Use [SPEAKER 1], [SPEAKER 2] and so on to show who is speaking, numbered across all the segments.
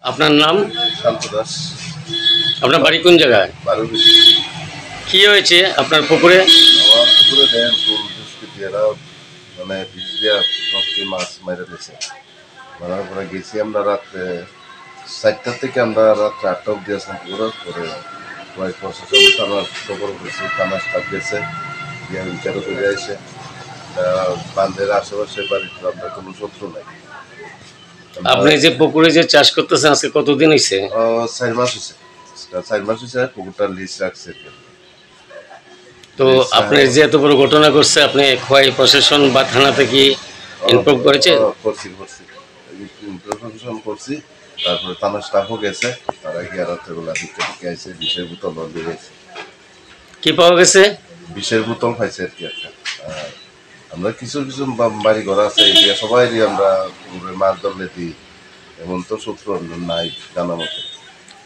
[SPEAKER 1] আপনার নাম?
[SPEAKER 2] শান্ত দাস।
[SPEAKER 1] আপনার বাড়ি কোন জায়গায়?
[SPEAKER 2] বারুবি।
[SPEAKER 1] কি হয়েছে আপনার পুকুরে?
[SPEAKER 2] আমার পুকুরে দেন কোন দুষ্কৃতীরা মানে বিষ দিয়া সবটি মাছ মেরে দিয়েছে। মারার পরে গেছি আমরা রাত্রে 4টা থেকে আমরা রাত্রে 8টা অব্দি আসলাম পুকুরে। পরে কয়েক প্রশাসন থানার খবর হয়েছে, থানা স্টাফ গেছে গিয়ে বিচারও করে আসে। বান্ধের আশেপাশে বাড়িতে আমরা কোনো শত্রু নাই।
[SPEAKER 1] আপনি যে পুকুরে যে চাষ করতেছেন আজকে কতদিন হয়েছে?
[SPEAKER 2] 4 মাস হয়েছে। 4 মাস হয়েছে পুকুরটা লিজ রাখছে।
[SPEAKER 1] তো আপনি যে এত বড় ঘটনা করছে, আপনি খোয়াই প্রশাসন বা থানাতে কি ইনফর্ম করেছেন?
[SPEAKER 2] করছি ইনফরমেশন করছি। তারপরে থানার স্টাফও গেছে, তারা গিয়ে রাত্রেবেলা দিকে আইসে বিষের বোতল দিয়ে গেছে।
[SPEAKER 1] কি পাওয়া গেছে?
[SPEAKER 2] বিষের বোতল খাইছে আর কি একটা। আমরা কিছু কিছু বাড়ি ঘর আছে এদিকে সবাই আমরা মাছ ধরলে দিই, এমন তো শত্রু নাই জানা মতো।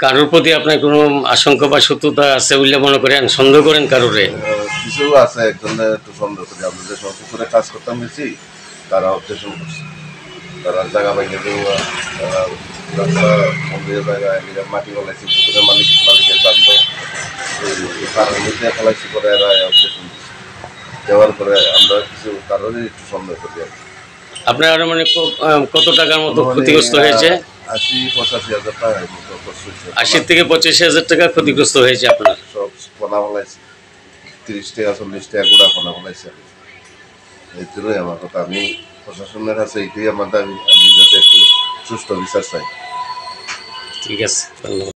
[SPEAKER 1] কারোর প্রতি আপনার কোনো আশঙ্কা বা শত্রুতা আছে বলে মনে করেন, সন্দেহ করেন কারোরে?
[SPEAKER 2] কিছু আছে, একজনের একটু সন্দেহ করি। আমরা যে সব পুকুরে কাজ করতাম গেছি, তারা অবজেকশন করছে। তারা জায়গা ভেঙে দেওয়া, রাস্তা মন্দিরের জায়গায় মাটি ফেলাইছে, পুকুরের মালিকের বান্ধব কারণ মধ্যে ফেলাইছে করে এরা অবজেকশন দিচ্ছে। দেওয়ার পরে আমরা কিছু কারণে একটু সন্দেহ করি আর কি।
[SPEAKER 1] আপনার মানে কত টাকার মতো ক্ষতিগ্রস্ত হয়েছে?
[SPEAKER 2] 80-85 হাজার টাকার মতো খরচ হয়েছে।
[SPEAKER 1] 80 থেকে 85 হাজার টাকা ক্ষতিগ্রস্ত হয়েছে আপনার।
[SPEAKER 2] সব ফোনা ফেলাইছে, 30 টাকা 40 টাকা গুঁড়া ফোনা ফেলাইছে। এই জন্যই আমার কথা, আমি প্রশাসনের কাছে এইটাই আমার দাবি, আমি যাতে একটু সুষ্ঠু বিচার চাই।
[SPEAKER 1] ঠিক আছে, ধন্যবাদ।